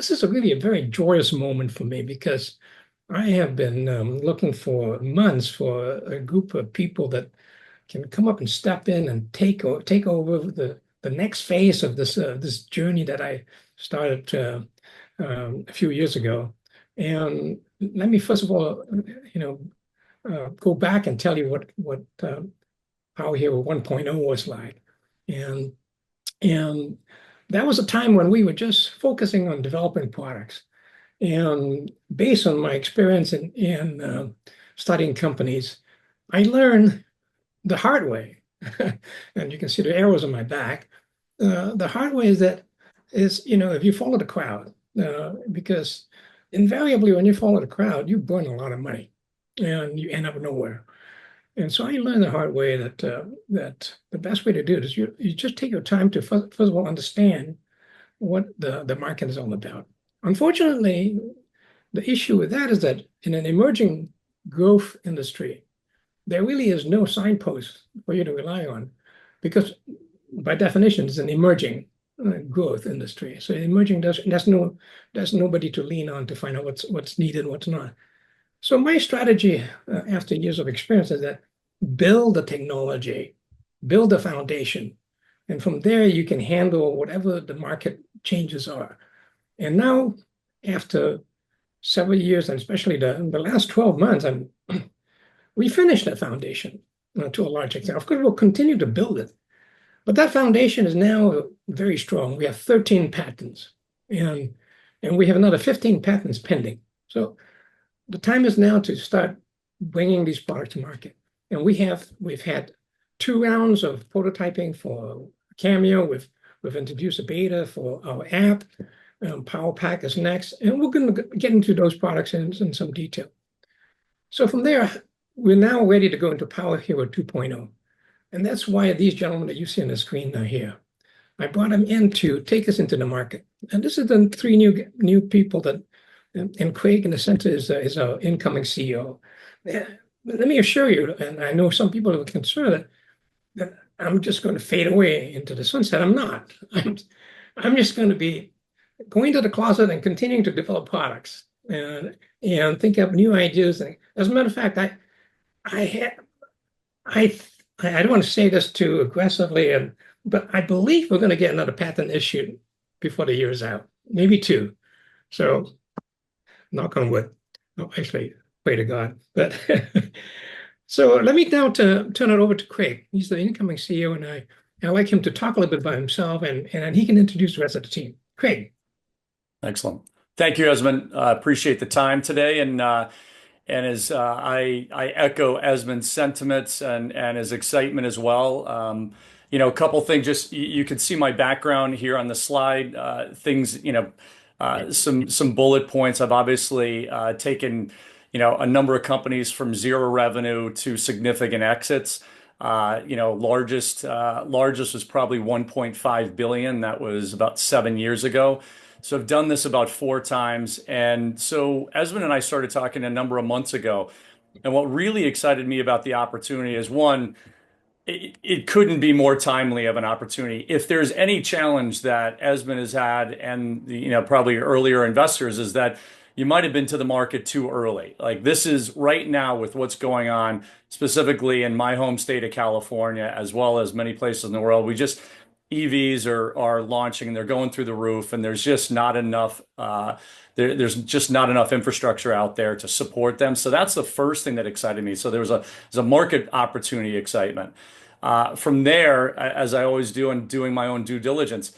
this is a very joyous moment for me because I have been looking for months for a group of people that can come up and step in and take over the next phase of this journey that I started a few years ago. And let me first of all, go back and tell you what Power Hero 1.0 was like. And and that was a time when we were just focusing on developing products. And based on my experience in studying companies, I learned the hard way. And you can see the arrows on my back. The hard way is if you follow the crowd, because invariably when you follow the crowd, you burn a lot of money and you end up nowhere. And so I learned the hard way that the best way to do it is you just take your time to first of all understand what the market is all about. Unfortunately, the issue with that is that in an emerging growth industry, there really is no signpost for you to rely on because by definition, it's an emerging growth industry. So emerging there's nobody to lean on to find out what's needed, what's not. So my strategy after years of experience is that build the technology, build the foundation, and from there you can handle whatever the market changes are. And now, after several years, and especially the last 12 months, we finished that foundation to a large extent. Of course, we'll continue to build it, but that foundation is now very strong. We have 13 patents, and we have another 15 patents pending. So the time is now to start bringing these products to market. And we've had 2 rounds of prototyping for Cameo. We've introduced a beta for our app. PowerPack is next, and we're going to get into those products in some detail. So from there, we're now ready to go into Power Hero 2.0. And that's why these gentlemen that you see on the screen are here. I brought them in to take us into the market. And this is the three new people and Craig in the center is our incoming CEO. Let me assure you, and I know some people are concerned that I'm just going to fade away into the sunset. I'm not. I'm just going to be going to the closet and continuing to develop products and think up new ideas. As a matter of fact, I don't want to say this too aggressively, but I believe we're going to get another patent issued before the year is out, maybe two. So, knock on wood. No, actually, pray to God. But so let me now turn it over to Craig. He's the incoming CEO, and I'd like him to talk a little bit about himself, and he can introduce the rest of the team. Craig. Excellent. Thank you, Esmond. Appreciate the time today. And as I echo Esmond's sentiments and his excitement as well. A couple things, just you can see my background here on the slide, things, some bullet points. I've obviously taken, a number of companies from zero revenue to significant exits. Largest was probably 1.5 billion. That was about 7 years ago. So I've done this about 4 times. And so Esmond and I started talking a number of months ago. And what really excited me about the opportunity is one, it couldn't be more timely of an opportunity. If there's any challenge that Esmond has had and probably earlier investors is that you might have been to the market too early. Like this is right now with what's going on, specifically in my home state of California, as well as many places in the world. EVs are launching and they're going through the roof, and there's just not enough there's just not enough infrastructure out there to support them. So that's the first thing that excited me. So there's a market opportunity excitement. From there, as I always do in doing my own due diligence,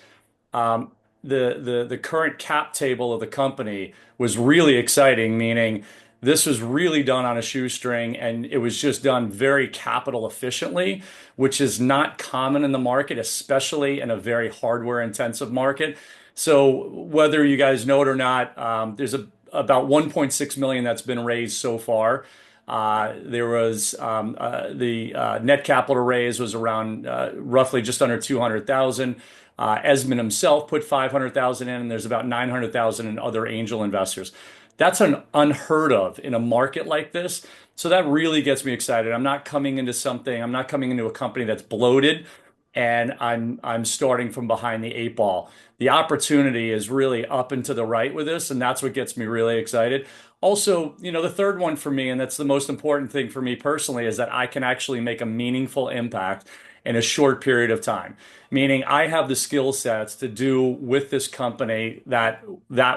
the current cap table of the company was really exciting, meaning this was really done on a shoestring and it was just done very capital efficiently, which is not common in the market, especially in a very hardware intensive market. So whether you guys know it or not, there's about 1.6 million that's been raised so far. There was the net capital raise was around roughly just under 200,000. Esmond himself put 500,000 in, and there's about 900,000 in other angel investors. That's unheard of in a market like this. So that really gets me excited. I'm not coming into a company that's bloated and I'm starting from behind the eight ball. The opportunity is really up and to the right with this, and that's what gets me really excited. Also, the third one for me, and that's the most important thing for me personally, is that I can actually make a meaningful impact in a short period of time. Meaning I have the skill sets to do with this company that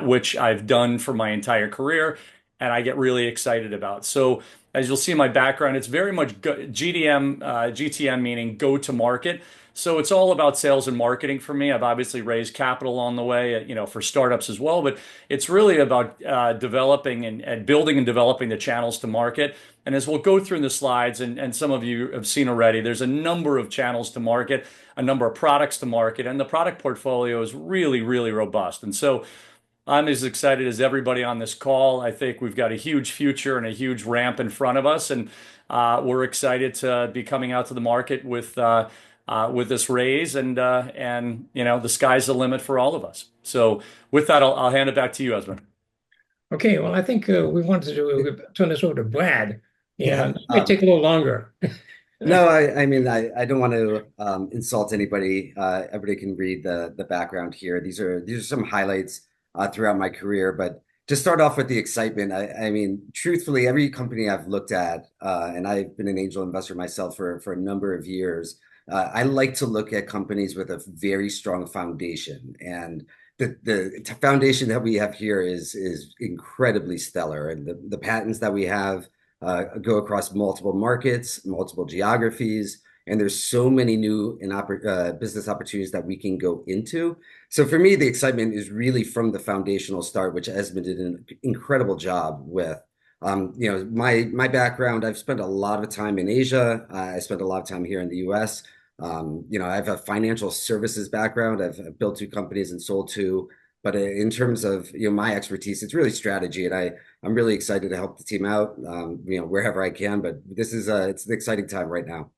which I've done for my entire career, and I get really excited about. So as you'll see in my background, it's very much GTM, meaning go to market. So it's all about sales and marketing for me. I've obviously raised capital along the way, for startups as well, but it's really about developing and building and developing the channels to market. And as we'll go through in the slides, and some of you have seen already, there's a number of channels to market, a number of products to market, and the product portfolio is really, really robust. And so I'm as excited as everybody on this call. I think we've got a huge future and a huge ramp in front of us, and we're excited to be coming out to the market with this raise, and the sky's the limit for all of us. So with that, I'll hand it back to you, Esmond. Okay, well, I think we wanted to turn this over to Brad. Yeah, Yeah. this might take a little longer. No, I mean, I don't want to insult anybody. Everybody can read the background here. These are some highlights throughout my career. But to start off with the excitement, I mean, truthfully, every company I've looked at, and I've been an angel investor myself for a number of years. I like to look at companies with a very strong foundation, and the foundation that we have here is incredibly stellar, and the patents that we have go across multiple markets, multiple geographies, and there's so many new business opportunities that we can go into. So for me, the excitement is really from the foundational start, which Esmond did an incredible job with. My background, I've spent a lot of time in Asia. I spent a lot of time here in the US. I have a financial services background. I've built two companies and sold two. But in terms of my expertise, it's really strategy, and I'm really excited to help the team out, wherever I can. But it's an exciting time right now.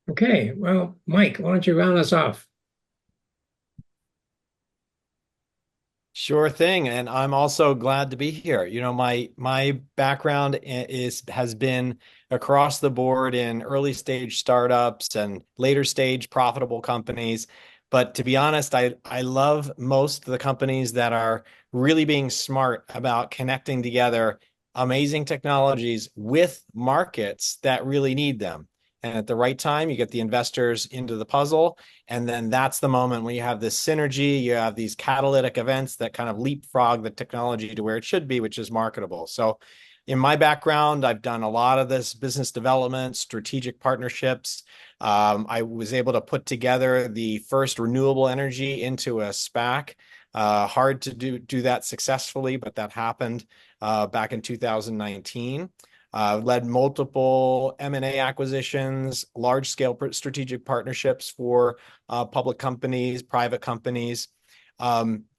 Okay, well, Mike, why don't you round us off? Sure thing, and I'm also glad to be here. My background has been across the board in early stage startups and later stage profitable companies. But to be honest, I love most of the companies that are really being smart about connecting together amazing technologies with markets that really need them. And at the right time, you get the investors into the puzzle. And then that's the moment when you have this synergy, you have these catalytic events that kind of leapfrog the technology to where it should be, which is marketable. So in my background, I've done a lot of this business development, strategic partnerships. I was able to put together the first renewable energy into a SPAC. Hard to do that successfully, but that happened back in 2019. Led multiple M&A acquisitions, large-scale strategic partnerships for public companies, private companies,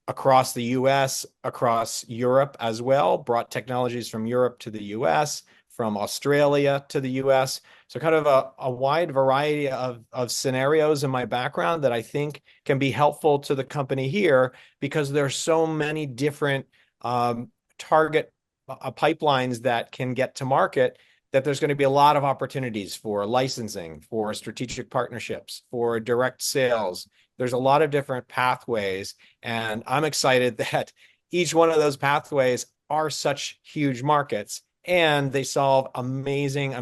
across the US, across Europe as well, brought technologies from Europe to the US, from Australia to the US. So kind of a wide variety of scenarios in my background that I think can be helpful to the company here, because there's so many different target pipelines that can get to market, that there's going to be a lot of opportunities for licensing, for strategic partnerships, for direct sales. There's a lot of different pathways, and I'm excited that each one of those pathways are such huge markets, and they solve amazing,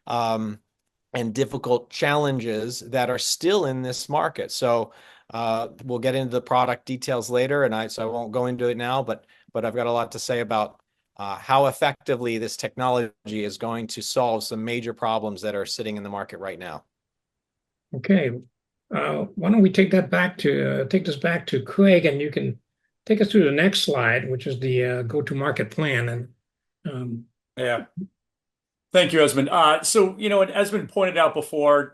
and difficult challenges that are still in this market. So we'll get into the product details later, and so I won't go into it now, but I've got a lot to say about how effectively this technology is going to solve some major problems that are sitting in the market right now. Okay, why don't we take this back to Craig, and you can take us through the next slide, which is the go-to-market plan. And Yeah. Thank you, Esmond. So, Esmond pointed out before,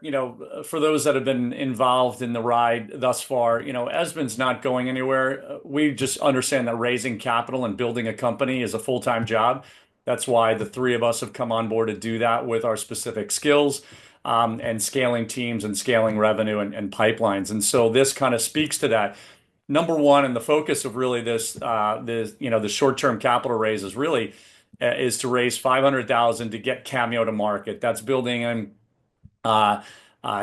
for those that have been involved in the ride thus far, Esmond's not going anywhere. We just understand that raising capital and building a company is a full-time job. That's why the three of us have come on board to do that with our specific skills, and scaling teams and scaling revenue and pipelines. And so this kind of speaks to that. Number one, and the focus of really the short-term capital raise is to raise $500,000 to get Cameo to market. That's building in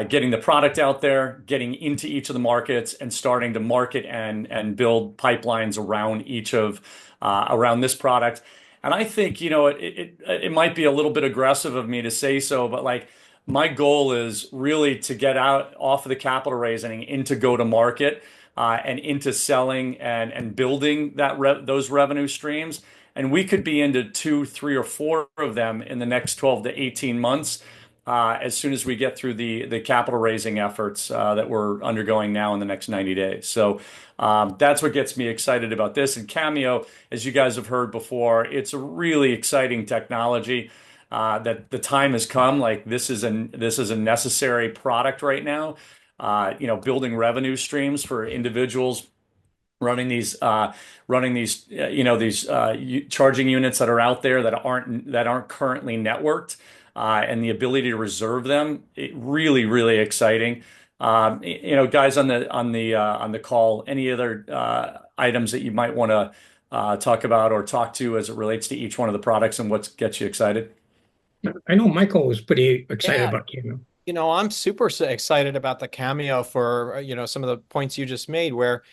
getting the product out there, getting into each of the markets, and starting to market and build pipelines around each of around this product. And I think, it might be a little bit aggressive of me to say so, but like my goal is really to get out off of the capital raising into go to market and into selling and building those revenue streams. And we could be into 2, 3, or 4 of them in the next 12 to 18 months as soon as we get through the capital raising efforts that we're undergoing now in the next 90 days. So that's what gets me excited about this. And Cameo, as you guys have heard before, it's a really exciting technology that the time has come. Like this is a necessary product right now. Building revenue streams for individuals running these charging units that are out there that aren't currently networked, and the ability to reserve them, really exciting. Guys on the call, any other items that you might want to talk about or talk to as it relates to each one of the products and what gets you excited? I know Michael was pretty excited Yeah. about Cameo. I'm super excited about the Cameo for, some of the points you just made where,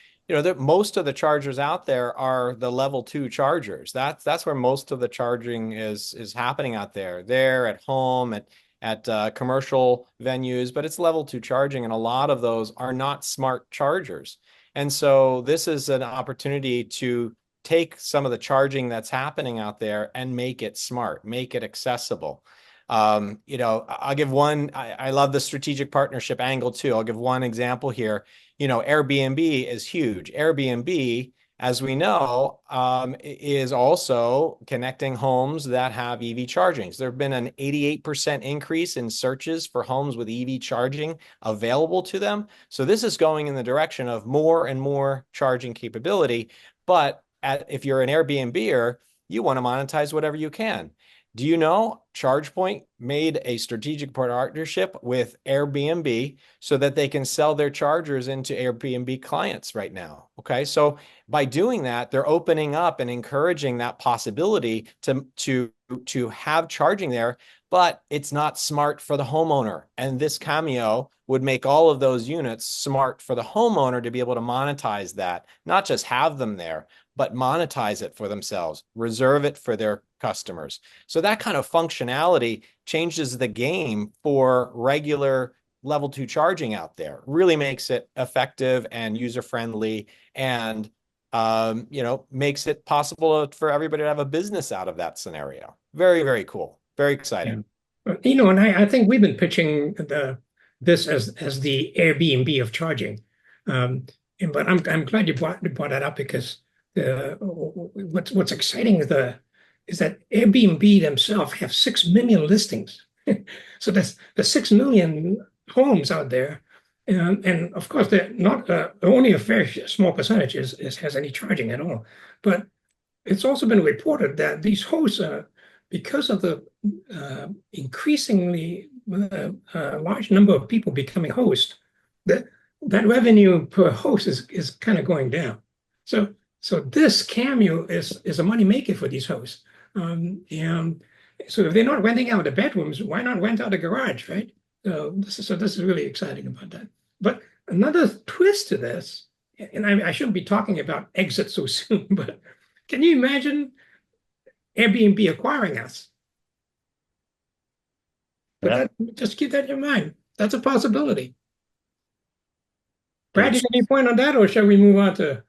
most of the chargers out there are the level 2 chargers. That's where most of the charging is happening out there. They're at home, at commercial venues, but it's level 2 charging, and a lot of those are not smart chargers. And so this is an opportunity to take some of the charging that's happening out there and make it smart, make it accessible. I'll give one, I love the strategic partnership angle too. I'll give one example here. Airbnb is huge. Airbnb, as we know, is also connecting homes that have EV chargings. There have been an 88% increase in searches for homes with EV charging available to them. So this is going in the direction of more and more charging capability. But if you're an Airbnber, you want to monetize whatever you can. Do you know ChargePoint made a strategic partnership with Airbnb so that they can sell their chargers into Airbnb clients right now? Okay, so by doing that, they're opening up and encouraging that possibility to have charging there, but it's not smart for the homeowner. And this Cameo would make all of those units smart for the homeowner to be able to monetize that, not just have them there, but monetize it for themselves, reserve it for their customers. So that kind of functionality changes the game for regular level 2 charging out there, really makes it effective and user-friendly, and makes it possible for everybody to have a business out of that scenario. Very, very cool. Very exciting. Yeah. And I think we've been pitching this as the Airbnb of charging. But I'm glad you brought that up, because what's exciting is that Airbnb themselves have 6 million listings. So there's 6 million homes out there, and of course they're not only a very small percentage has any charging at all. But it's also been reported that these hosts because of the increasingly large number of people becoming hosts, that revenue per host is kind of going down. So this Cameo is a money maker for these hosts. And so if they're not renting out the bedrooms, why not rent out a garage, right? So this is really exciting about that. But another twist to this, and I shouldn't be talking about exit so soon, but can you imagine Airbnb acquiring us? But just keep that in your mind. That's a possibility. Brad, you got any point on that, or shall we move on to?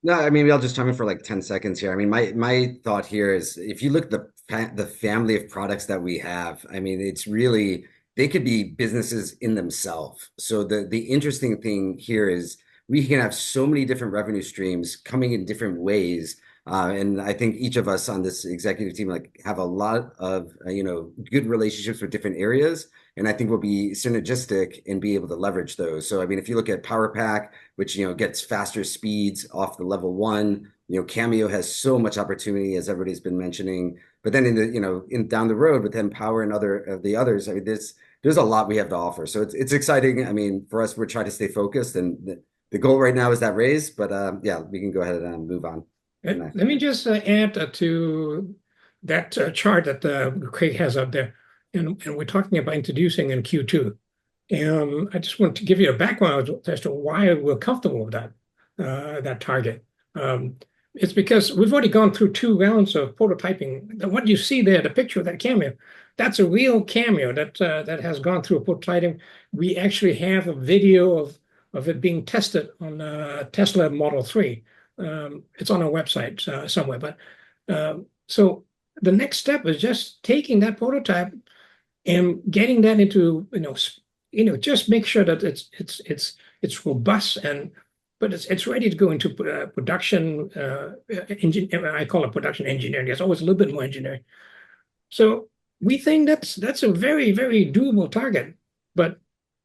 No, I mean, I'll just chime in for like 10 seconds here. I mean, my thought here is, if you look at the family of products that we have, I mean, it's really, they could be businesses in themselves. So the interesting thing here is we can have so many different revenue streams coming in different ways. And I think each of us on this executive team have a lot of good relationships with different areas, and I think we'll be synergistic and be able to leverage those. So I mean, if you look at PowerPack, which gets faster speeds off the level 1, Cameo has so much opportunity, as everybody's been mentioning. But then in down the road with Empower and other of the others, I mean, there's a lot we have to offer. So it's exciting. I mean, for us, we're trying to stay focused, and the goal right now is that raise. But yeah, we can go ahead and move on. Let me just add to that chart that Craig has up there, and we're talking about introducing in Q2. I just want to give you a background as to why we're comfortable with that target. It's because we've already gone through 2 rounds of prototyping. What you see there, the picture of that Cameo, that's a real Cameo that has gone through prototyping. We actually have a video of it being tested on Tesla Model 3. It's on our website somewhere. But so the next step is just taking that prototype and getting that into just make sure that it's robust but it's ready to go into production. I call it production engineering. There's always a little bit more engineering. So we think that's a very, very doable target, but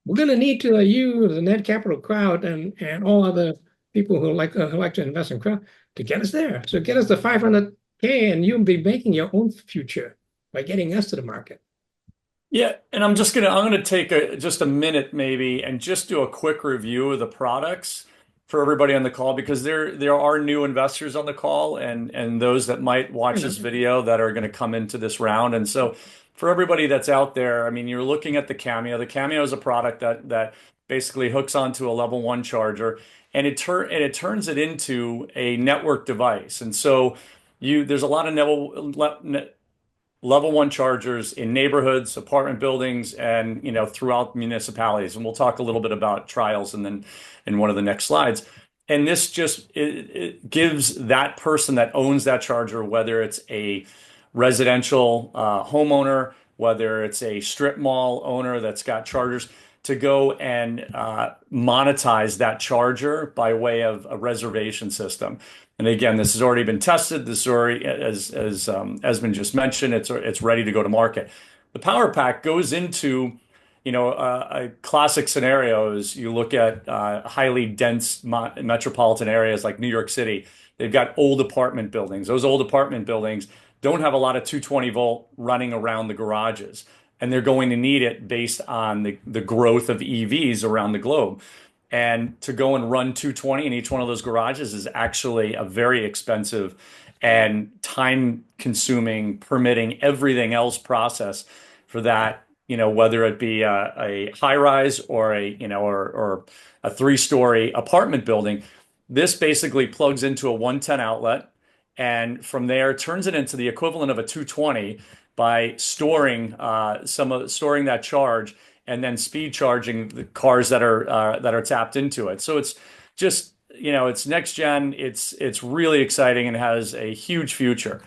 we're going to need to you, the Net Capital crowd, and all other people who like to invest in crowd to get us there. So get us the 500K, and you'll be making your own future by getting us to the market. Yeah, and I'm gonna take just a minute maybe and just do a quick review of the products for everybody on the call, because there are new investors on the call and those that might watch this video that are going to come into this round. And so for everybody that's out there, I mean, you're looking at the Cameo. The Cameo is a product that basically hooks onto a level 1 charger, and it turns it into a network device. And so there's a lot of level 1 chargers in neighborhoods, apartment buildings, and throughout municipalities. And we'll talk a little bit about trials and then in one of the next slides. And this just it gives that person that owns that charger, whether it's a residential homeowner, whether it's a strip mall owner that's got chargers, to go and monetize that charger by way of a reservation system. And again, this has already been tested. This is already, as Esmond just mentioned, it's ready to go to market. The Power Pack goes into, a classic scenario is you look at highly dense metropolitan areas like New York City. They've got old apartment buildings. Those old apartment buildings don't have a lot of 220 volt running around the garages, and they're going to need it based on the growth of EVs around the globe. And to go and run 220 in each one of those garages is actually a very expensive and time-consuming, permitting, everything else process for that. Whether it be a high-rise or a 3-story apartment building, this basically plugs into a 110 outlet, and from there turns it into the equivalent of a 220 by storing that charge, and then speed charging the cars that are tapped into it. So it's just, it's next gen. It's really exciting and has a huge future.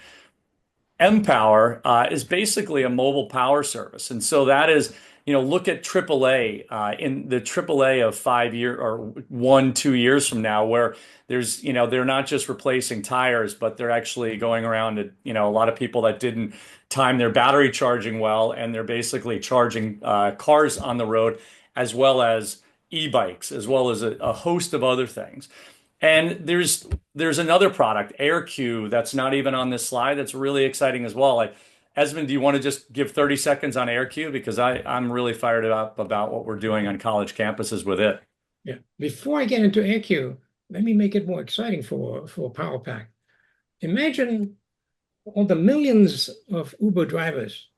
Mpower is basically a mobile power service, and so that is, look at AAA in the AAA of 5 year or 1-2 years from now, where there's, they're not just replacing tires, but they're actually going around to, a lot of people that didn't time their battery charging well, and they're basically charging cars on the road, as well as e-bikes, as well as a host of other things. And there's another product, AirQ, that's not even on this slide, that's really exciting as well. Esmond, do you want to just give 30 seconds on AirQ? Because I'm really fired up about what we're doing on college campuses with it. Yeah. Before I get into AirQ, let me make it more exciting for Power Pack. Imagine all the millions of Uber drivers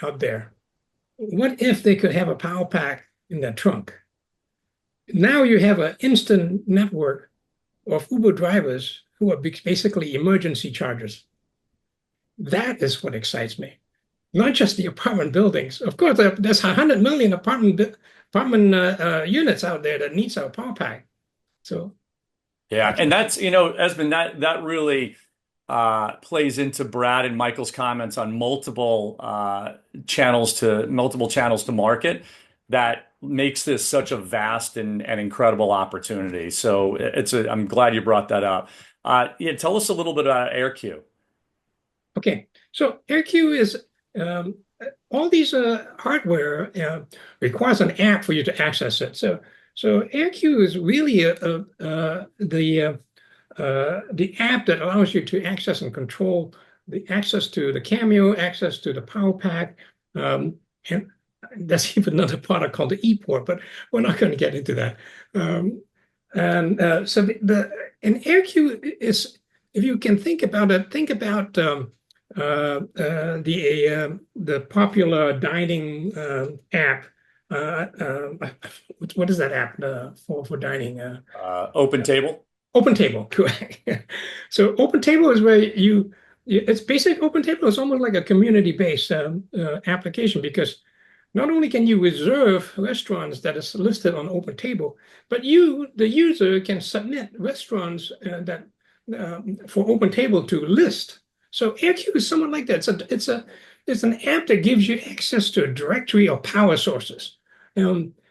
out there. What if they could have a Power Pack in their trunk? Now you have an instant network of Uber drivers who are basically emergency chargers. That is what excites me. Not just the apartment buildings. Of course, there's 100 million apartment units out there that needs our Power Pack. So, yeah, and that's, Esmond, that really plays into Brad and Michael's comments on multiple channels to market. That makes this such a vast and incredible opportunity. So I'm glad you brought that up. Tell us a little bit about AirQ. Okay, so AirQ is all these hardware requires an app for you to access it. So AirQ is really the app that allows you to access and control the access to the Cameo, access to the Power Pack, and there's even another product called the ePort, but we're not going to get into that. So the AirQ is, if you can think about it, think about the popular dining app what is that app for dining? Open Table. Open Table, correct. So Open Table is where it's basic. Open Table is almost like a community-based application, because not only can you reserve restaurants that is listed on Open Table, but you, the user, can submit restaurants that for Open Table to list. So AirQ is somewhat like that. It's an app that gives you access to a directory of power sources. We're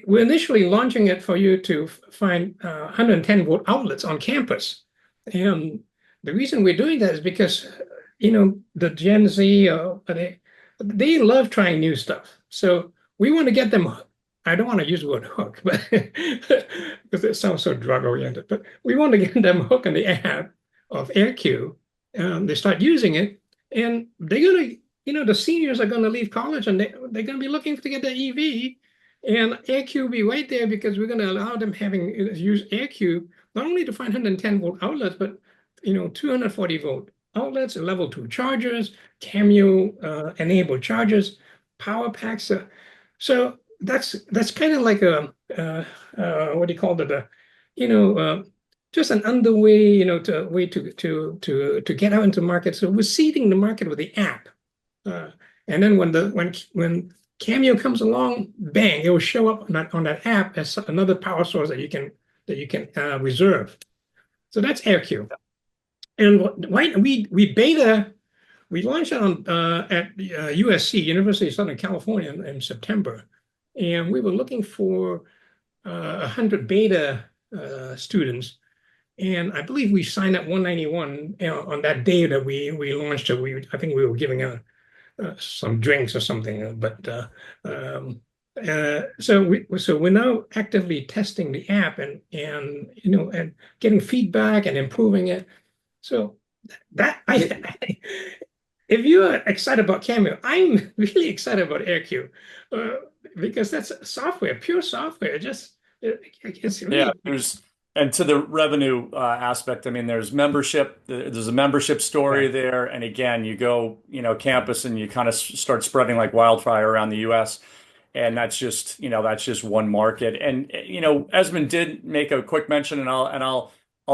initially launching it for you to find 110 volt outlets on campus. And the reason we're doing that is because, the Gen Z, they love trying new stuff. So we want to get them, I don't want to use the word hook, but because it sounds so drug oriented, but we want to get them hooked on the app of AirQ. They start using it, and they're going to, the seniors are going to leave college, and they're going to be looking to get their EV, and AirQ will be right there, because we're going to allow them use AirQ not only to find 110 volt outlets, but 240 volt outlets, level 2 chargers, Cameo enabled chargers, power packs. So that's kind of like a what do you call it? Just an underway, way to get out into market. So we're seeding the market with the app, and then when Cameo comes along, bang, it will show up on that app as another power source that you can reserve. So that's AirQ. And we launched it at USC, University of Southern California, in September, and we were looking for 100 beta students. And I believe we signed up 191 on that day that we launched it. I think we were giving out some drinks or something. So we're now actively testing the app and getting feedback and improving it. So if you are excited about Cameo, I'm really excited about AirQ, because that's software, pure software. It's really And to the revenue aspect, I mean, there's membership. There's a membership story there, and again, you go, campus, and you kind of start spreading like wildfire around the U.S. And that's just one market. And Esmond did make a quick mention, and I'll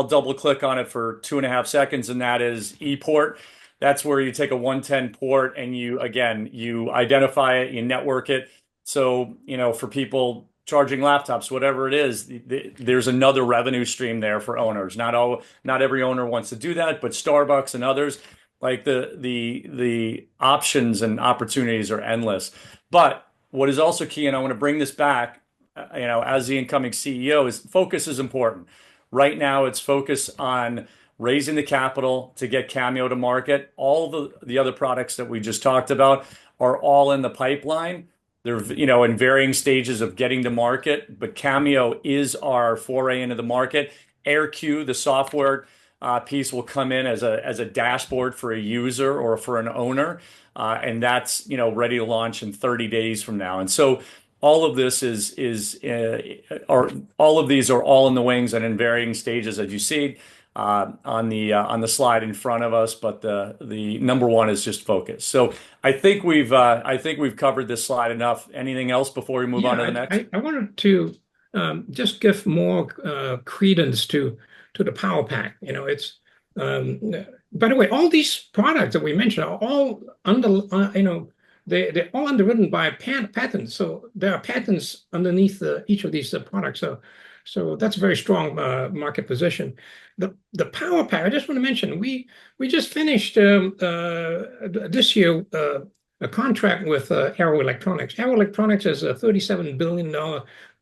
double click on it for 2.5 seconds, and that is ePort. That's where you take a 110 port and you identify it, you network it. So for people charging laptops, whatever it is, there's another revenue stream there for owners. Not every owner wants to do that, but Starbucks and others, like the options and opportunities are endless. But what is also key, and I want to bring this back, as the incoming CEO, is focus is important. Right now, it's focus on raising the capital to get Cameo to market. All the other products that we just talked about are all in the pipeline. They're in varying stages of getting to market, but Cameo is our foray into the market. AirQ, the software piece, will come in as a dashboard for a user or for an owner, and that's ready to launch in 30 days from now. And so all of this all of these are all in the wings and in varying stages, as you see on the slide in front of us. But the number one is just focus. So I think we've covered this slide enough. Anything else before we move on to the next? I wanted to just give more credence to the Power Pack. It's by the way, all these products that we mentioned are all they're all underwritten by patents. So there are patents underneath each of these products. So that's a very strong market position. The Power Pack, I just want to mention, we just finished this year a contract with Arrow Electronics. Arrow Electronics is a $37 billion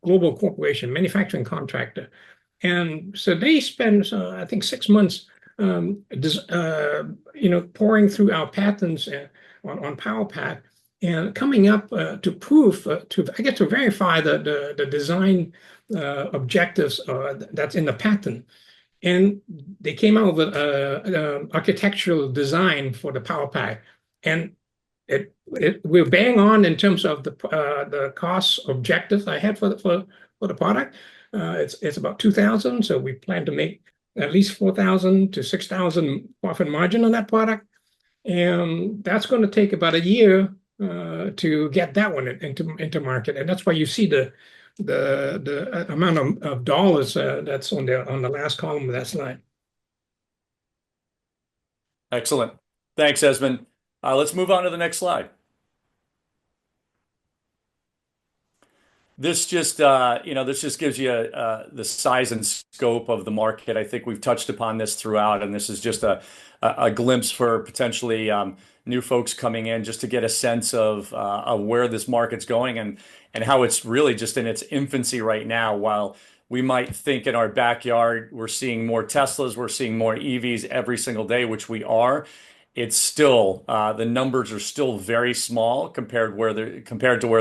global corporation, manufacturing contractor. And so they spend, I think, 6 months, pouring through our patents on Power Pack and coming up to proof, to verify the design objectives that's in the patent. And they came out with an architectural design for the Power Pack, and we're bang on in terms of the cost objectives I had for the product. It's about $2,000, so we plan to make at least $4,000 to $6,000 profit margin on that product, and that's going to take about a year to get that one into market, and that's why you see the amount of dollars that's on the last column of that slide. Excellent. Thanks, Esmond. Let's move on to the next slide. This just this just gives you the size and scope of the market. I think we've touched upon this throughout, and this is just a glimpse for potentially new folks coming in, just to get a sense of where this market's going and how it's really just in its infancy right now. While we might think in our backyard we're seeing more Teslas, we're seeing more EVs every single day, which we are. It's still the numbers are still very small compared to where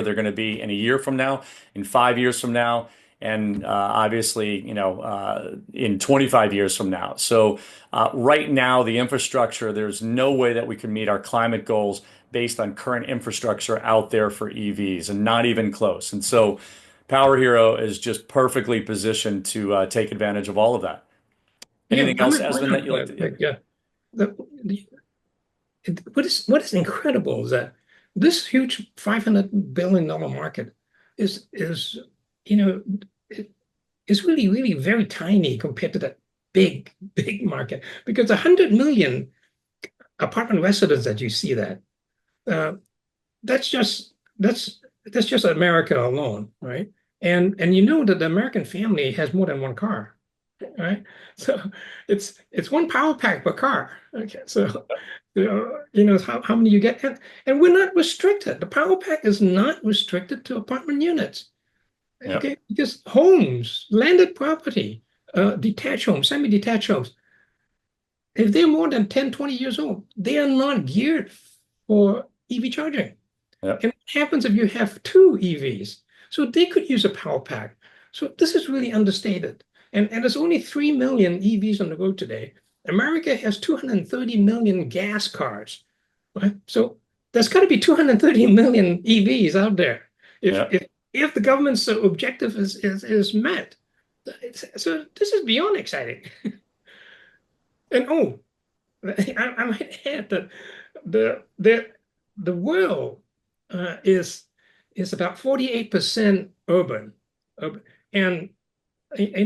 they're going to be in a year from now, in 5 years from now, and obviously, in 25 years from now. So right now, the infrastructure, there's no way that we can meet our climate goals based on current infrastructure out there for EVs, and not even close. And so Power Hero is just perfectly positioned to take advantage of all of that. Anything else, Esmond, that you like to? Yeah. What is incredible is that this huge $500 billion market is really, really very tiny compared to that big market, because 100 million apartment residents that you see that's just America alone, right? And you know that the American family has more than one car, right? So it's one power pack per car. Okay, so how many you get, and we're not restricted. The power pack is not restricted to apartment units. Yep. Okay, because homes, landed property, detached homes, semi-detached homes, if they're more than 10, 20 years old, they are not geared for EV charging. Yep. And what happens if you have two EVs? So they could use a power pack. So this is really understated. And there's only 3 million EVs on the road today. America has 230 million gas cars, right? So there's got to be 230 million EVs out there. If the government's objective is met. So this is beyond exciting. And I might add that the world is about 48% urban, and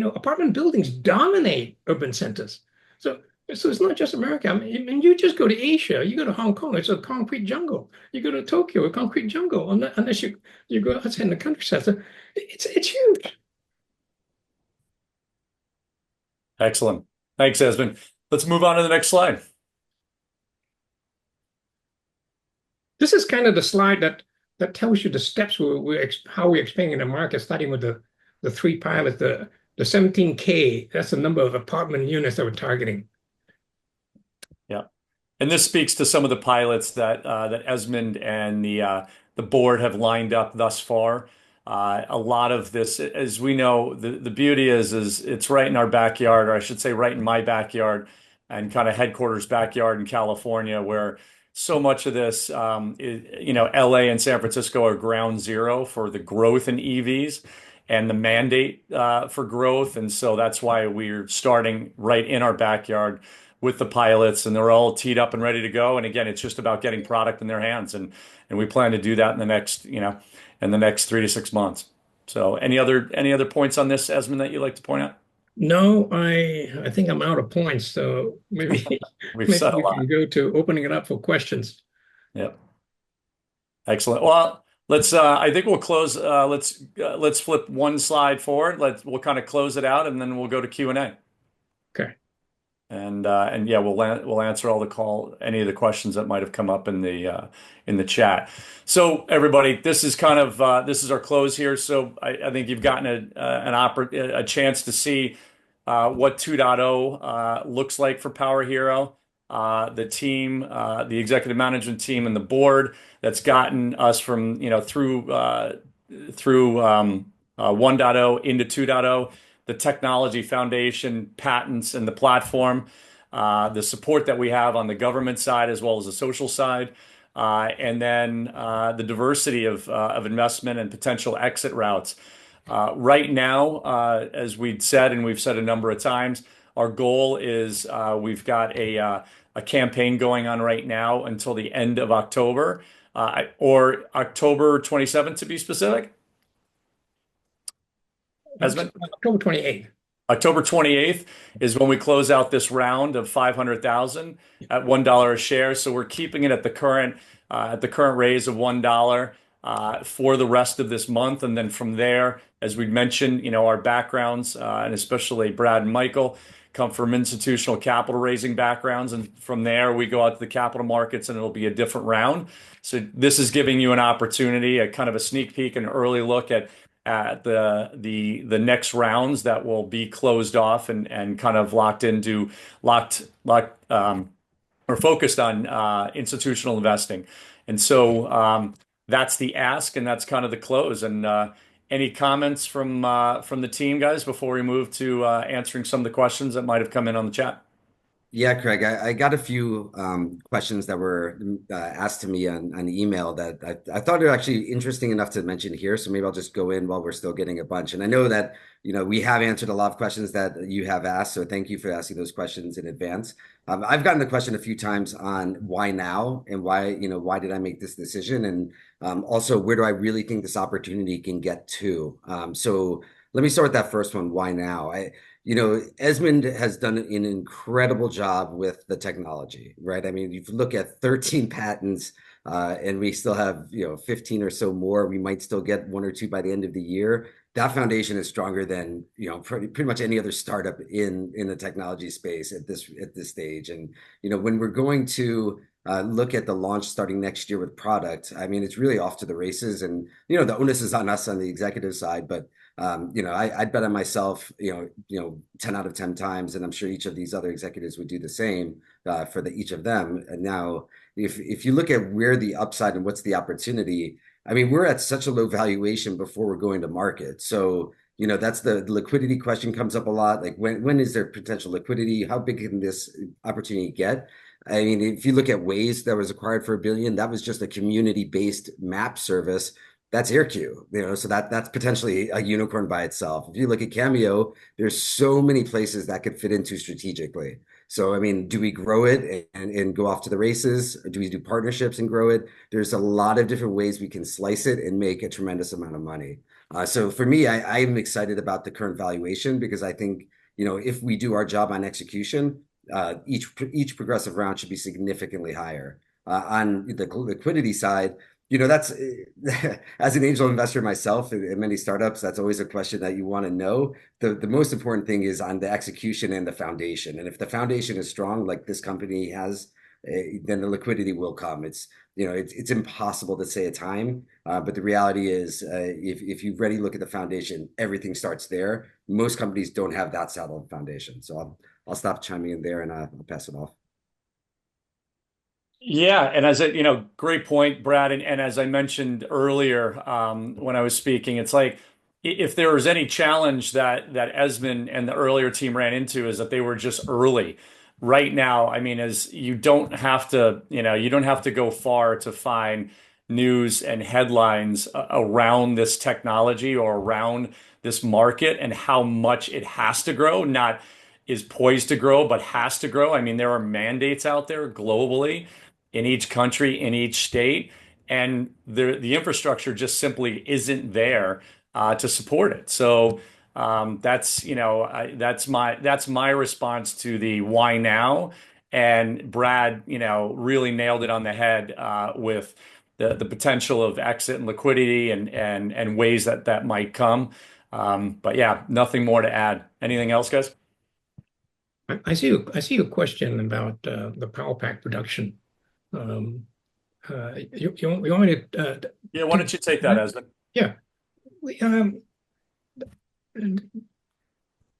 apartment buildings dominate urban centers. So it's not just America. I mean, you just go to Asia, you go to Hong Kong, it's a concrete jungle. You go to Tokyo, a concrete jungle, unless you go outside in the countryside. So it's huge. Excellent. Thanks, Esmond. Let's move on to the next slide. This is kind of the slide that tells you the steps how we're expanding the market, starting with the three pilots, the 17K. That's the number of apartment units that we're targeting. Yeah, and this speaks to some of the pilots that Esmond and the board have lined up thus far. A lot of this, as we know, the beauty is it's right in our backyard, or I should say right in my backyard and kind of headquarters backyard in California, where so much of this, LA and San Francisco are ground zero for the growth in EVs and the mandate for growth. And so that's why we're starting right in our backyard with the pilots, and they're all teed up and ready to go. And again, it's just about getting product in their hands. And we plan to do that in the next 3 to 6 months. So any other points on this, Esmond, that you'd like to point out? No, I think I'm out of points. So maybe We've said a lot. can go to opening it up for questions. Yep. Excellent. Well, I think we'll close. Let's flip one slide forward. We'll kind of close it out, and then we'll go to Q&A. Okay. And yeah, we'll answer any of the questions that might have come up in the chat. So everybody, this is our close here. So I think you've gotten a chance to see what 2.0 looks like for Power Hero. The team, the executive management team, and the board that's gotten us from through 1.0 into 2.0. The technology foundation, patents, and the platform, the support that we have on the government side as well as the social side, and then the diversity of investment and potential exit routes. Right now, as we've said a number of times, our goal is we've got a campaign going on right now until the end of October. or October 27th to be specific. Esmond? October 28th. October 28th is when we close out this round of 500,000 at $1 a share. So we're keeping it at the current raise of $1 for the rest of this month, and then from there, as we mentioned, our backgrounds and especially Brad and Michael come from institutional capital raising backgrounds, and from there we go out to the capital markets, and it'll be a different round. So this is giving you an opportunity, a kind of a sneak peek, an early look at the next rounds that will be closed off and kind of or focused on institutional investing. And so that's the ask, and that's kind of the close. And any comments from the team, guys, before we move to answering some of the questions that might have come in on the chat? Yeah, Craig, I got a few questions that were asked to me on email that I thought are actually interesting enough to mention here. So maybe I'll just go in while we're still getting a bunch. And I know that, we have answered a lot of questions that you have asked. So thank you for asking those questions in advance. I've gotten the question a few times on why now and why did I make this decision? And also, where do I really think this opportunity can get to? So let me start with that first one. Why now? Esmond has done an incredible job with the technology, right? I mean, you look at 13 patents, and we still have, 15 or so more. We might still get one or two by the end of the year. That foundation is stronger than, pretty much any other startup in the technology space at this stage. And, when we're going to look at the launch starting next year with product, I mean, it's really off to the races. And, the onus is on us on the executive side, but I'd bet on myself, 10 out of 10 times, and I'm sure each of these other executives would do the same for each of them. And now, if you look at where the upside and what's the opportunity, I mean, we're at such a low valuation before we're going to market. So, that's the liquidity question comes up a lot. Like, when is there potential liquidity? How big can this opportunity get? I mean, if you look at Waze that was acquired for $1 billion, that was just a community-based map service. That's AirQ, so that's potentially a unicorn by itself. If you look at Cameo, there's so many places that could fit into strategically. So, I mean, do we grow it and go off to the races? Or do we do partnerships and grow it? There's a lot of different ways we can slice it and make a tremendous amount of money. So for me, I'm excited about the current valuation because I think, if we do our job on execution, each progressive round should be significantly higher. On the liquidity side, that's as an angel investor myself in many startups, that's always a question that you want to know. The most important thing is on the execution and the foundation. And if the foundation is strong, like this company has, then the liquidity will come. It's impossible to say a time, but the reality is, if you really look at the foundation, everything starts there. Most companies don't have that solid foundation. So I'll stop chiming in there and I'll pass it off. Yeah, and as great point, Brad. And as I mentioned earlier, when I was speaking, it's like if there was any challenge that Esmond and the earlier team ran into is that they were just early. Right now, I mean, as you don't have to go far to find news and headlines around this technology or around this market and how much it has to grow, not is poised to grow, but has to grow. I mean, there are mandates out there globally in each country, in each state, and the infrastructure just simply isn't there to support it. So that's my response to the why now. And Brad, really nailed it on the head with the potential of exit and liquidity and ways that might come. But yeah, nothing more to add. Anything else, guys? I see a question about the Power Pack production. You want me to? Yeah, why don't you take that, Esmond? Yeah.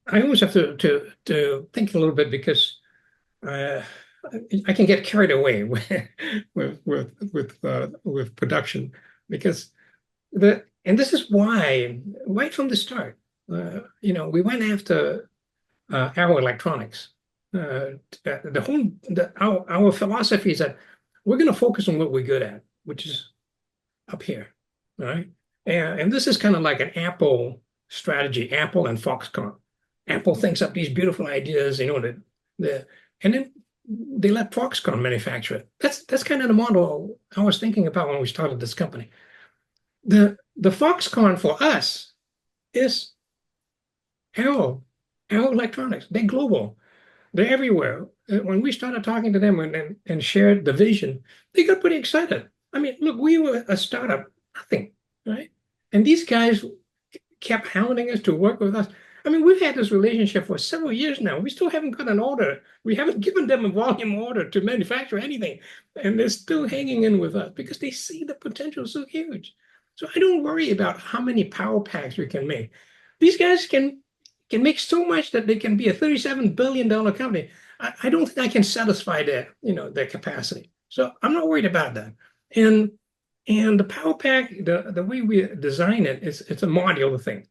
I always have to think a little bit because I can get carried away with production because and this is why right from the start, we went after Arrow Electronics. Our philosophy is that we're going to focus on what we're good at, which is up here, right? And this is kind of like an Apple strategy, Apple and Foxconn. Apple thinks up these beautiful ideas, and then they let Foxconn manufacture it. That's kind of the model I was thinking about when we started this company. The Foxconn for us is Arrow Electronics. They're global. They're everywhere. When we started talking to them and shared the vision, they got pretty excited. I mean, look, we were a startup, nothing, right? And these guys kept hounding us to work with us. I mean, we've had this relationship for several years now. We still haven't got an order. We haven't given them a volume order to manufacture anything. And they're still hanging in with us because they see the potential so huge. So I don't worry about how many power packs we can make. These guys can make so much that they can be a $37 billion company. I don't think I can satisfy their capacity. So I'm not worried about that. And the power pack, the way we design it, it's a modular thing.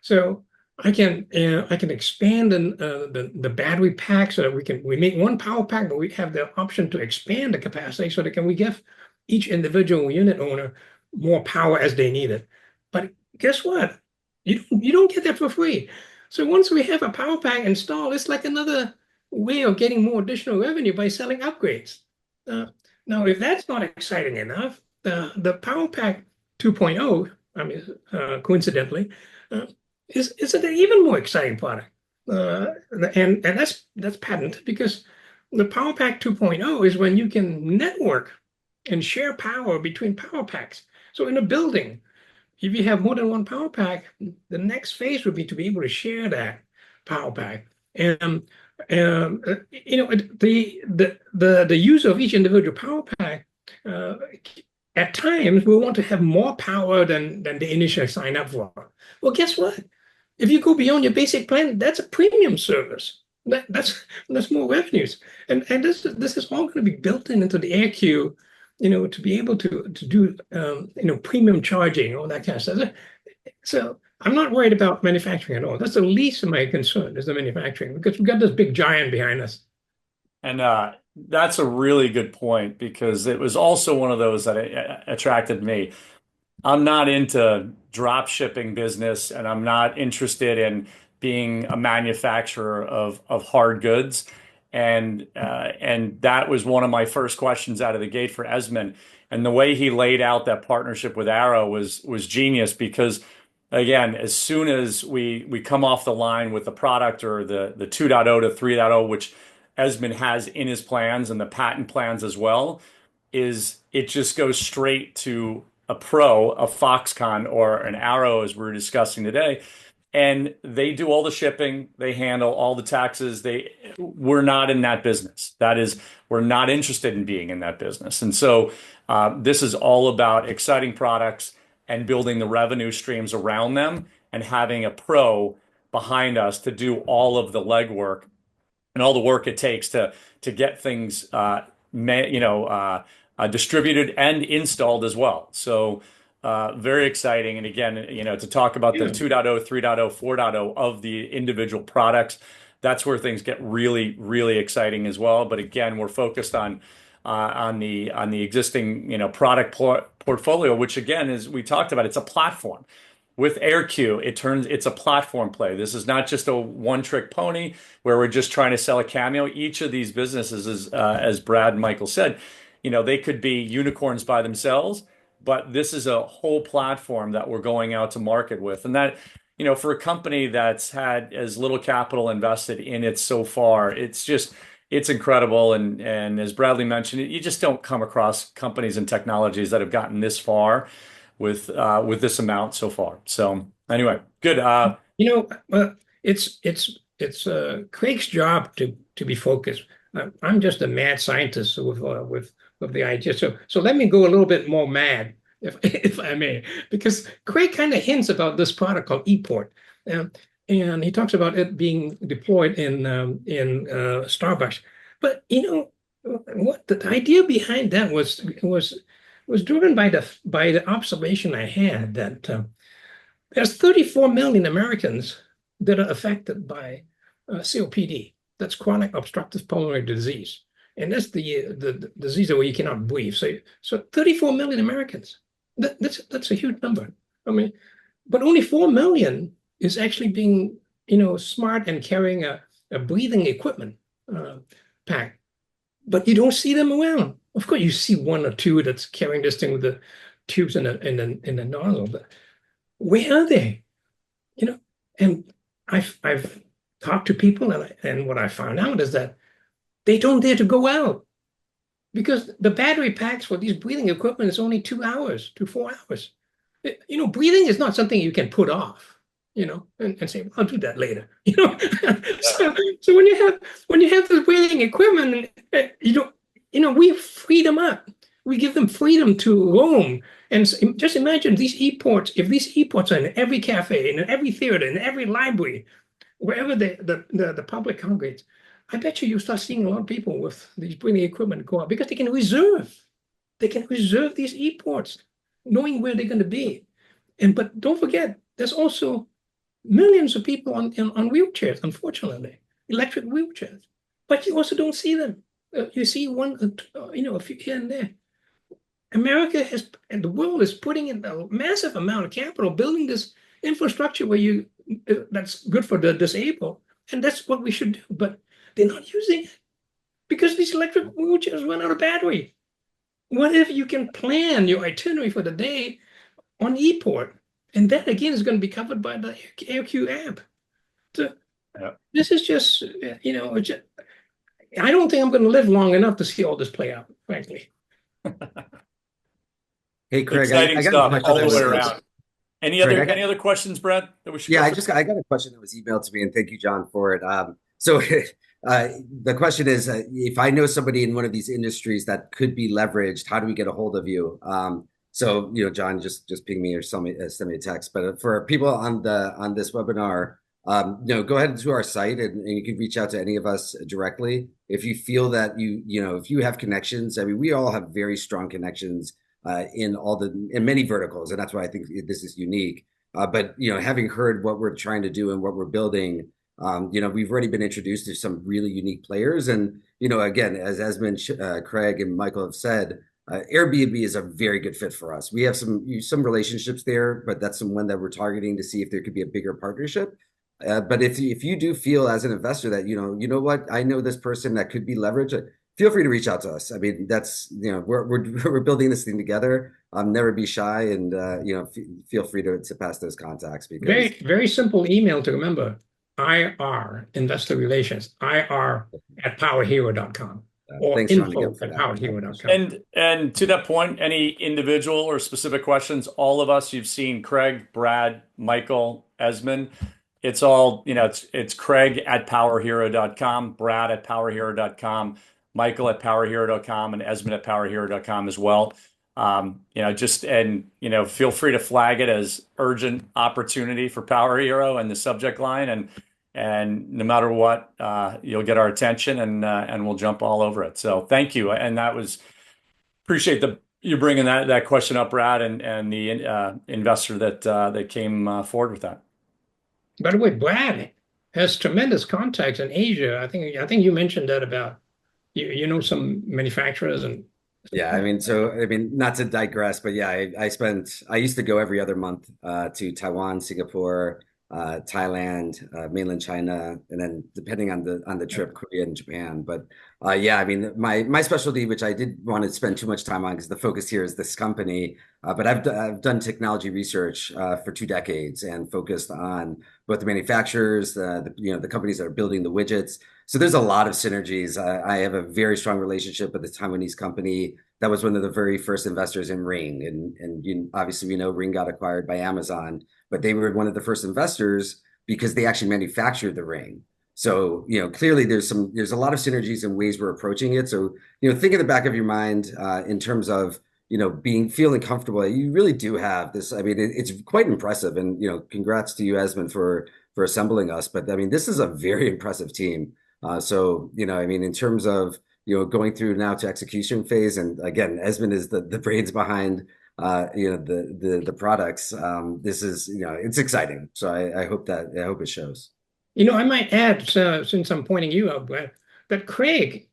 So I can expand the battery pack so that we make one power pack, but we have the option to expand the capacity so that we give each individual unit owner more power as they need it. But guess what? You don't get that for free. So once we have a power pack installed, it's like another way of getting more additional revenue by selling upgrades. Now, if that's not exciting enough, the Power Pack 2.0, I mean, coincidentally, is an even more exciting product. And that's patented because the Power Pack 2.0 is when you can network and share power between power packs. So in a building, if you have more than one power pack, the next phase would be to be able to share that power pack. And the use of each individual power pack, at times we want to have more power than they initially sign up for. Well, guess what? If you go beyond your basic plan, that's a premium service. That's more revenues, and this is all going to be built into the AirQ, to be able to do premium charging, all that kind of stuff. So I'm not worried about manufacturing at all. That's the least of my concern is the manufacturing because we've got this big giant behind us. And that's a really good point because it was also one of those that attracted me. I'm not into drop shipping business, and I'm not interested in being a manufacturer of hard goods. And that was one of my first questions out of the gate for Esmond. And the way he laid out that partnership with Arrow was genius because, again, as soon as we come off the line with the product or the 2.0 to 3.0, which Esmond has in his plans and the patent plans as well, is it just goes straight to a Foxconn or an Arrow, as we're discussing today. And they do all the shipping, they handle all the taxes. We're not in that business. We're not interested in being in that business. And so this is all about exciting products and building the revenue streams around them and having a pro behind us to do all of the legwork and all the work it takes to get things distributed and installed as well. So very exciting. And again, to talk about the 2.0, 3.0, 4.0 of the individual products, that's where things get really, really exciting as well. But again, we're focused on the existing product portfolio, which again, as we talked about, it's a platform. With AirQ, it's a platform play. This is not just a one-trick pony where we're just trying to sell a Cameo. Each of these businesses, as Brad and Michael said, they could be unicorns by themselves, but this is a whole platform that we're going out to market with. And that, for a company that's had as little capital invested in it so far, it's incredible. And as Bradley mentioned, you just don't come across companies and technologies that have gotten this far with this amount so far. So anyway, good. It's Craig's job to be focused. I'm just a mad scientist with the idea. So let me go a little bit more mad, if I may, because Craig kind of hints about this product called ePort, and he talks about it being deployed in Starbucks. But what the idea behind that was driven by the observation I had that there's 34 million Americans that are affected by COPD. That's chronic obstructive pulmonary disease, and that's the disease where you cannot breathe. So 34 million Americans. That's a huge number. I mean, but only 4 million is actually being smart and carrying a breathing equipment pack. but you don't see them around. Of course, you see one or two that's carrying this thing with the tubes in the nozzle, but where are they? You know, and I've talked to people, and what I found out is that they don't dare to go out because the battery packs for these breathing equipment is only 2 hours to 4 hours. Breathing is not something you can put off, and say, I'll do that later. So when you have this breathing equipment, we free them up. We give them freedom to roam. And just imagine these e-ports, if these e-ports are in every cafe, in every theater, in every library, wherever the public congregates, I bet you start seeing a lot of people with these breathing equipment go out because they can reserve. They can reserve these e-ports, knowing where they're going to be. But don't forget, there's also millions of people on wheelchairs, unfortunately, electric wheelchairs. But you also don't see them. You see one, a few here and there. America and the world is putting in a massive amount of capital building this infrastructure that's good for the disabled, and that's what we should do. But they're not using it because these electric wheelchairs run out of battery. What if you can plan your itinerary for the day on ePort, and that again is going to be covered by the AirQ app? So This is just, I don't think I'm going to live long enough to see all this play out, frankly. Hey, Craig, Exciting I got stuff a all question the way that was- around. Any Craig, other questions, Brad, that we should Yeah, go through? I got a question that was emailed to me, and thank you, John, for it. So the question is, if I know somebody in one of these industries that could be leveraged, how do we get a hold of you? So John, just ping me or send me a text. But for people on this webinar, go ahead to our site and you can reach out to any of us directly if you feel that if you have connections. I mean, we all have very strong connections in many verticals, and that's why I think this is unique. But having heard what we're trying to do and what we're building, we've already been introduced to some really unique players. And again, as Esmond, Craig, and Michael have said, Airbnb is a very good fit for us. We have some relationships there, but that's one that we're targeting to see if there could be a bigger partnership. But if you do feel as an investor that what, I know this person that could be leveraged, feel free to reach out to us. I mean, that's we're building this thing together. Never be shy, and feel free to pass those contacts because very, very simple email to remember: IR Investor Relations, IR@powerhero.com. Or thanks, John, again, for info@powerhero.com. And to that point, any individual or specific questions, all of us, you've seen Craig, Brad, Michael, Esmond. It's all, it's Craig@powerhero.com, Brad@powerhero.com, Michael@powerhero.com, and Esmond@powerhero.com as well. Feel free to flag it as urgent opportunity for Power Hero and the subject line, and no matter what, you'll get our attention, and we'll jump all over it. So thank you, and appreciate you bringing that question up, Brad, and the investor that came forward with that. By the way, Brad has tremendous contacts in Asia. I think you mentioned that about some manufacturers and. Yeah, not to digress, but yeah, I used to go every other month to Taiwan, Singapore, Thailand, mainland China, and then depending on the trip, Korea and Japan. But my specialty, which I did want to spend too much time on because the focus here is this company, but I've done technology research for 2 decades and focused on both the manufacturers, the companies that are building the widgets. So there's a lot of synergies. I have a very strong relationship with the Taiwanese company that was one of the very first investors in Ring, and obviously we know Ring got acquired by Amazon, but they were one of the first investors because they actually manufactured the Ring. So clearly there's a lot of synergies and ways we're approaching it. So think in the back of your mind in terms of feeling comfortable. You really do have this. I mean, it's quite impressive, and congrats to you, Esmond, for assembling us. But I mean, this is a very impressive team. In terms of going through now to execution phase, and again, Esmond is the brains behind the products. This is it's exciting. So I hope it shows. I might add, since I'm pointing you out, Brad, that Craig,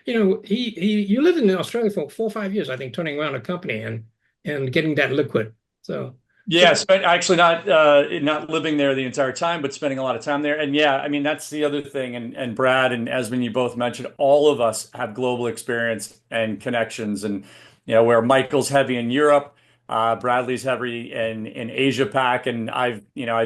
you lived in Australia for 4 or 5 years, I think, turning around a company and getting that liquid. So Yeah, spent actually not living there the entire time, but spending a lot of time there. And yeah, I mean that's the other thing. And Brad and Esmond, you both mentioned all of us have global experience and connections. And where Michael's heavy in Europe, Bradley's heavy in Asia Pac, and I've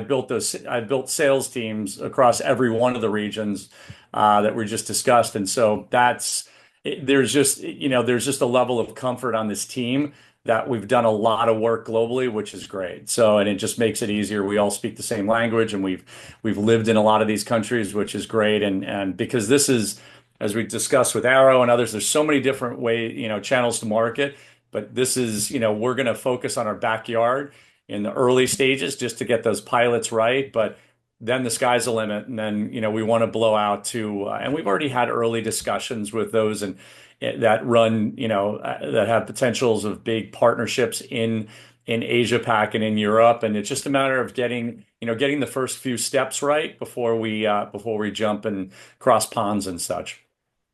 built sales teams across every one of the regions that we just discussed. And so there's just a level of comfort on this team that we've done a lot of work globally, which is great. So, and it just makes it easier. We all speak the same language, and we've lived in a lot of these countries, which is great. And because this is, as we discussed with Arrow and others, there's so many different channels to market. But this is, we're going to focus on our backyard in the early stages just to get those pilots right. But then the sky's the limit, and then we want to blow out to, and we've already had early discussions with those and that run, that have potentials of big partnerships in Asia Pac and in Europe, and it's just a matter of getting the first few steps right before we jump and cross ponds and such.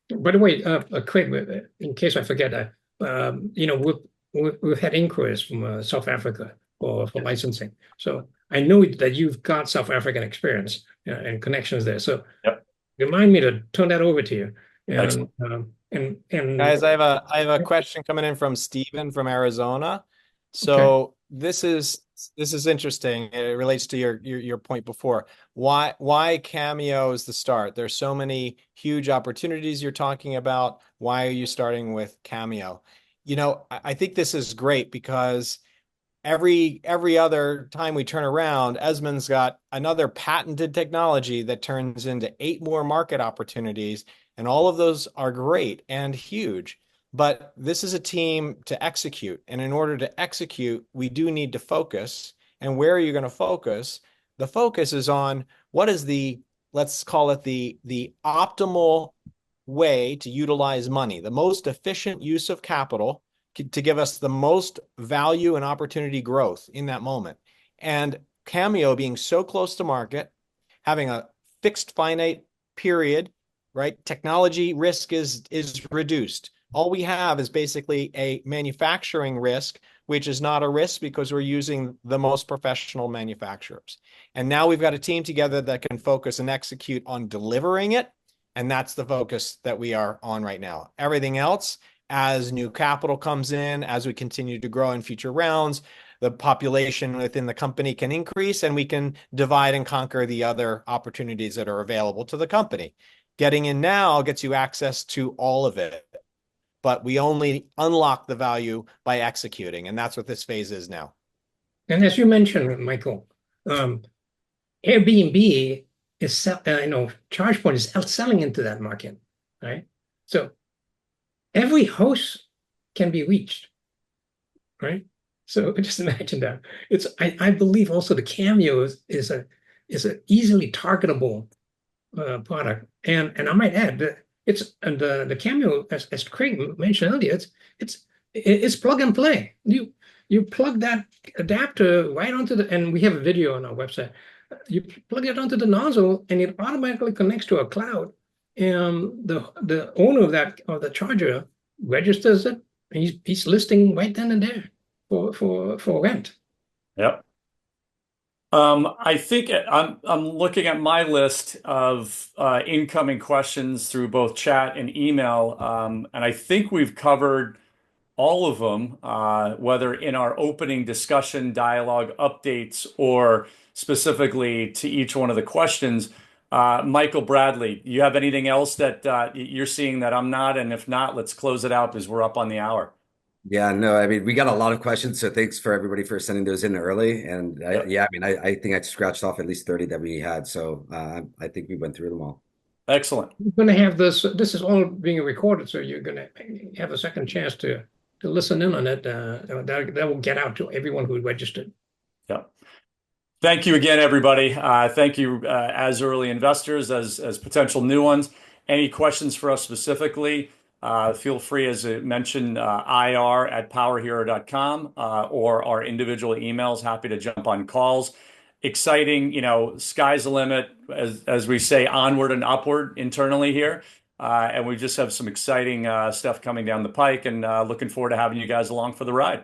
By the way, Craig, in case I forget, we've had inquiries from South Africa for licensing. So I know that you've got South African experience and connections there. So Yep. remind me to turn that over to you. Excellent. And Guys, I have a question coming in from Steven from Arizona. So this is interesting. It relates to your point before. Why Cameo is the start? There's so many huge opportunities you're talking about. Why are you starting with Cameo? I think this is great because every other time we turn around, Esmond's got another patented technology that turns into 8 more market opportunities, and all of those are great and huge. But this is a team to execute, and in order to execute, we do need to focus. And where are you going to focus? The focus is on what is let's call it the optimal way to utilize money, the most efficient use of capital to give us the most value and opportunity growth in that moment. And Cameo being so close to market, having a fixed finite period, right? Technology risk is reduced. All we have is basically a manufacturing risk, which is not a risk because we're using the most professional manufacturers. And now we've got a team together that can focus and execute on delivering it. And that's the focus that we are on right now. Everything else, as new capital comes in, as we continue to grow in future rounds, the population within the company can increase and we can divide and conquer the other opportunities that are available to the company. Getting in now gets you access to all of it, but we only unlock the value by executing, and that's what this phase is now. And as you mentioned, Michael, Airbnb is, ChargePoint is selling into that market, right? So every host can be reached, right? So just imagine that. I believe also the Cameo is a easily targetable product, and I might add that the Cameo, as Craig mentioned earlier, it's plug and play. You plug that adapter right onto and we have a video on our website. You plug it onto the nozzle, and it automatically connects to a cloud. And the owner of the charger registers it, and he's listing right then and there for rent. Yep. I think I'm looking at my list of incoming questions through both chat and email, and I think we've covered all of them, whether in our opening discussion, dialogue, updates, or specifically to each one of the questions. Michael, Bradley, you have anything else that you're seeing that I'm not? And if not, let's close it out because we're up on the hour. Yeah, no, I mean, we got a lot of questions, so thanks for everybody for sending those in early. And I think I scratched off at least 30 that we had. So I think we went through them all. Excellent. We're going to have this is all being recorded, so you're going to have a second chance to listen in on it. That will get out to everyone who registered. Yeah. Thank you again, everybody. Thank you as early investors, as potential new ones. Any questions for us specifically? Feel free, as I mentioned, ir@powerhero.com or our individual emails. Happy to jump on calls. Exciting, sky's the limit, as we say, onward and upward internally here. And we just have some exciting stuff coming down the pike, and looking forward to having you guys along for the ride.